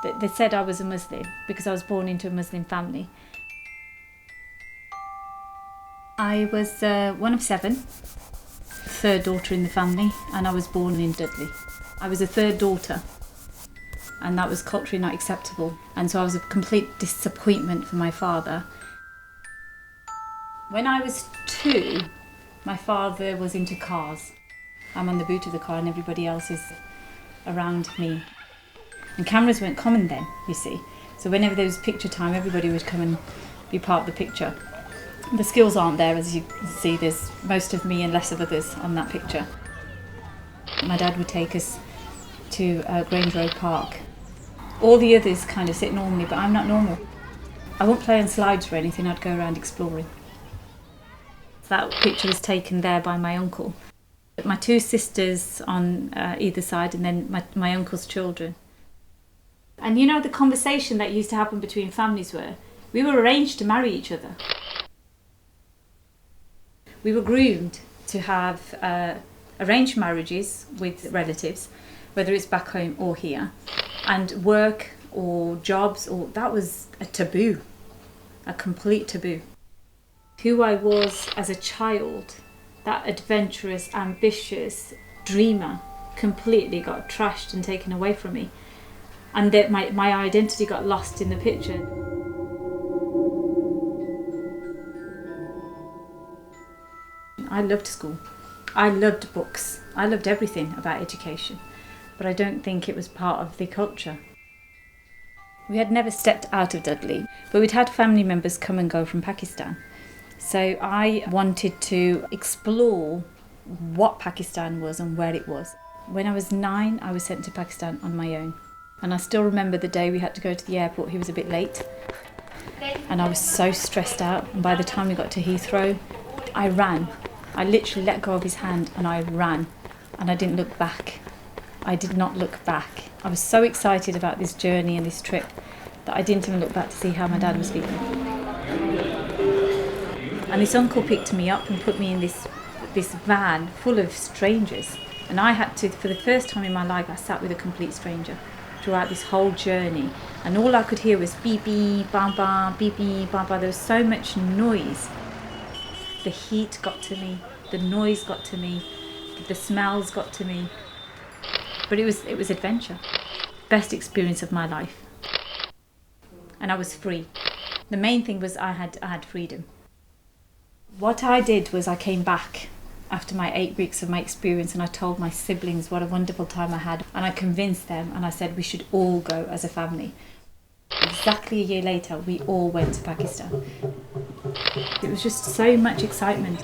They said I was a Muslim because I was born into a Muslim family. I was one of 7, third daughter in the family, and I was born in Dudley. I was a third daughter, and that was culturally not acceptable, and so I was a complete disappointment for my father. When I was 2, my father was into cars. I'm on the boot of the car and everybody else is around me. And cameras weren't common then, you see. So whenever there was picture time, everybody would come and be part of the picture. The skills aren't there, as you can see. There's most of me and less of others on that picture. My dad would take us to Grange Road Park. All the others kind of sit normally, but I'm not normal. I won't play on slides or anything, I'd go around exploring. That picture was taken there by my uncle. My 2 sisters on either side, and then my uncle's children. And you know, the conversation that used to happen between families were, we were arranged to marry each other. We were groomed to have arranged marriages with relatives, whether it's back home or here, and work or jobs, or that was a taboo, a complete taboo. Who I was as a child, that adventurous, ambitious dreamer, completely got trashed and taken away from me. And that my identity got lost in the picture. I loved school. I loved books. I loved everything about education. But I don't think it was part of the culture. We had never stepped out of Dudley, but we'd had family members come and go from Pakistan. So I wanted to explore what Pakistan was and where it was. When I was 9, I was sent to Pakistan on my own. And I still remember the day we had to go to the airport. He was a bit late. And I was so stressed out. And by the time we got to Heathrow, I ran. I literally let go of his hand and I ran. And I didn't look back. I did not look back. I was so excited about this journey and this trip that I didn't even look back to see how my dad was feeling. And this uncle picked me up and put me in this van full of strangers. And I had to, for the first time in my life, I sat with a complete stranger throughout this whole journey. And all I could hear was beep beep, bam bam, beep beep, bam bam. There was so much noise. The heat got to me, the noise got to me, the smells got to me. But it was adventure. Best experience of my life. And I was free. The main thing was I had freedom. What I did was I came back after my 8 weeks of my experience and I told my siblings what a wonderful time I had, and I convinced them and I said we should all go as a family. Exactly a year later, we all went to Pakistan. It was just so much excitement.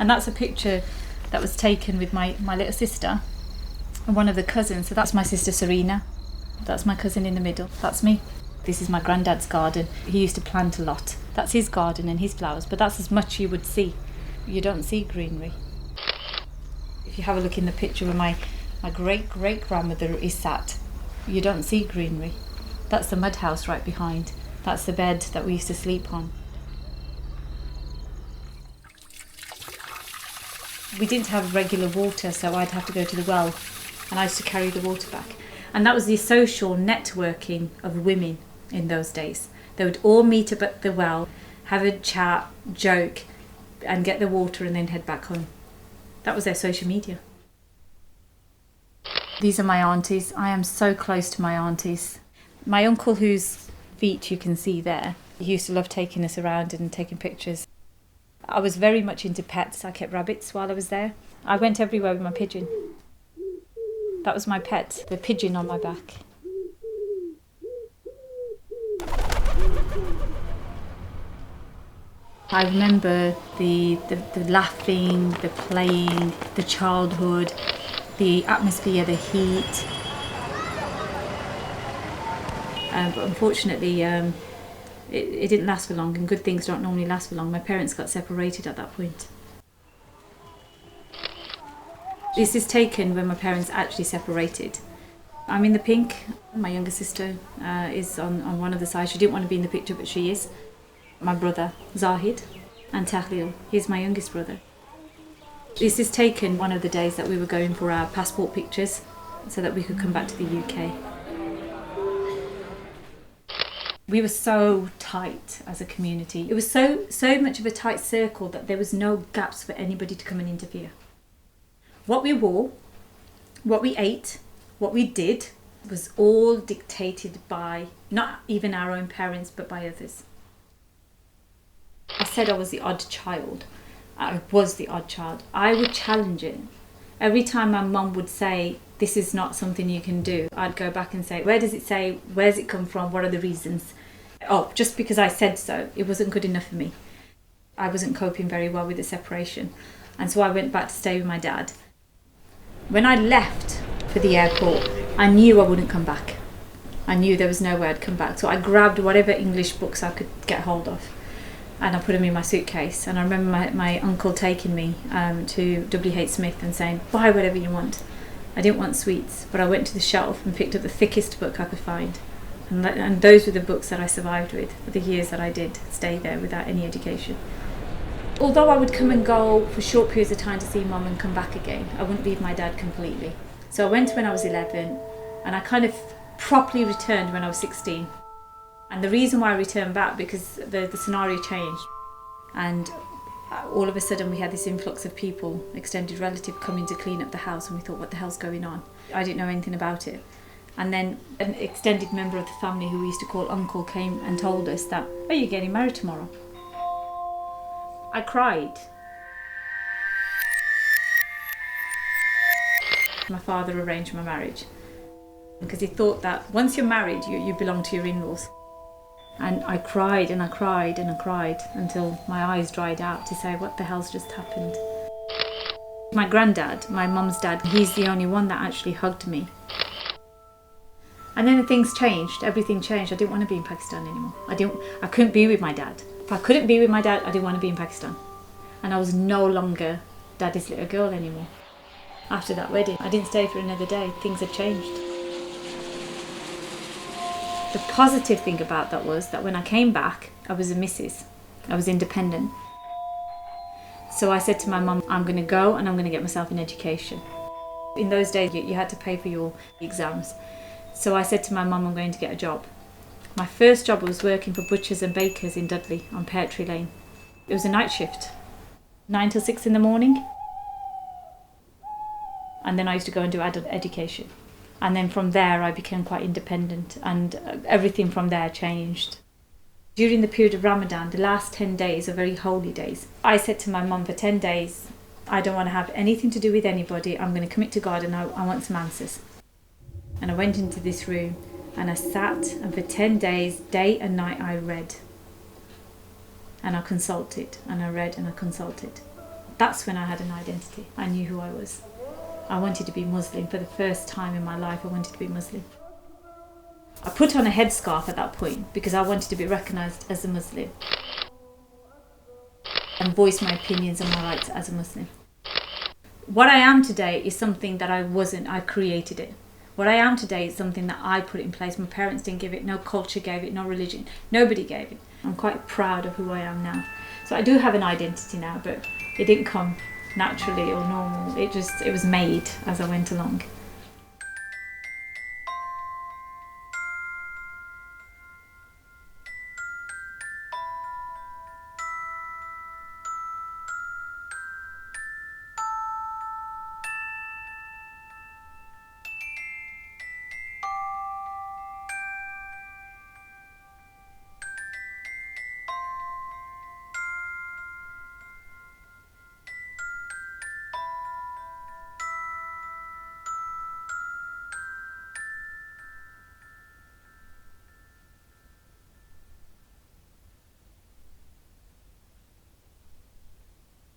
And that's a picture that was taken with my little sister and one of the cousins. So that's my sister Serena. That's my cousin in the middle. That's me. This is my granddad's garden. He used to plant a lot. That's his garden and his flowers, but that's as much you would see. You don't see greenery. If you have a look in the picture where my great-great-grandmother is sat, you don't see greenery. That's the mud house right behind. That's the bed that we used to sleep on. We didn't have regular water, so I'd have to go to the well, and I used to carry the water back. And that was the social networking of women in those days. They would all meet up at the well, have a chat, joke, and get the water and then head back home. That was their social media. These are my aunties. I am so close to my aunties. My uncle, whose feet you can see there, he used to love taking us around and taking pictures. I was very much into pets. I kept rabbits while I was there. I went everywhere with my pigeon. That was my pet, the pigeon on my back. I remember the laughing, the playing, the childhood, the atmosphere, the heat. But unfortunately, it didn't last for long, and good things don't normally last for long. My parents got separated at that point. This is taken when my parents actually separated. I'm in the pink. My younger sister is on one of the sides. She didn't want to be in the picture, but she is. My brother, Zahid. and Tahlil. He's my youngest brother. This is taken one of the days that we were going for our passport pictures so that we could come back to the UK. We were so tight as a community. It was so much of a tight circle that there was no gaps for anybody to come and interfere. What we wore, what we ate, what we did was all dictated by not even our own parents but by others. I said I was the odd child. I was the odd child. I would challenge it. Every time my mum would say, this is not something you can do, I'd go back and say, where does it say? Where does it come from? What are the reasons? Oh, just because I said so, it wasn't good enough for me. I wasn't coping very well with the separation. And so I went back to stay with my dad. When I left for the airport, I knew I wouldn't come back. I knew there was no way I'd come back. So I grabbed whatever English books I could get hold of and I put them in my suitcase. And I remember my uncle taking me to W.H. Smith and saying, buy whatever you want. I didn't want sweets, but I went to the shelf and picked up the thickest book I could find. And those were the books that I survived with for the years that I did stay there without any education. Although I would come and go for short periods of time to see mum and come back again, I wouldn't leave my dad completely. So I went when I was 11 and I kind of properly returned when I was 16. And the reason why I returned back, because the scenario changed and all of a sudden we had this influx of people, extended relative, coming to clean up the house, and we thought, what the hell's going on? I didn't know anything about it. And then an extended member of the family who we used to call uncle came and told us that, oh, you're getting married tomorrow. I cried. My father arranged my marriage because he thought that once you're married, you belong to your in-laws. And I cried and I cried and I cried until my eyes dried out to say, what the hell's just happened? My granddad, my mum's dad, he's the only one that actually hugged me. And then things changed, everything changed. I didn't want to be in Pakistan anymore. I couldn't be with my dad. If I couldn't be with my dad, I didn't want to be in Pakistan. And I was no longer daddy's little girl anymore. After that wedding, I didn't stay for another day. Things had changed. The positive thing about that was that when I came back, I was a missus. I was independent. So I said to my mum, I'm going to go and I'm going to get myself an education. In those days, you had to pay for your exams. So I said to my mum, I'm going to get a job. My first job was working for butchers and bakers in Dudley on Pear Tree Lane. It was a night shift, 9 till 6 in the morning. And then I used to go and do adult education. And then from there I became quite independent and everything from there changed. During the period of Ramadan, the last 10 days are very holy days. I said to my mum, for 10 days, I don't want to have anything to do with anybody. I'm going to commit to God and I want some answers. And I went into this room and I sat, and for 10 days, day and night, I read. And I consulted, and I read and I consulted. That's when I had an identity. I knew who I was. I wanted to be Muslim. For the first time in my life, I wanted to be Muslim. I put on a headscarf at that point because I wanted to be recognised as a Muslim and voice my opinions and my rights as a Muslim. What I am today is something that I wasn't. I created it. What I am today is something that I put in place. My parents didn't give it, no culture gave it, no religion. Nobody gave it. I'm quite proud of who I am now. So I do have an identity now, but it didn't come naturally or normal. It was made as I went along.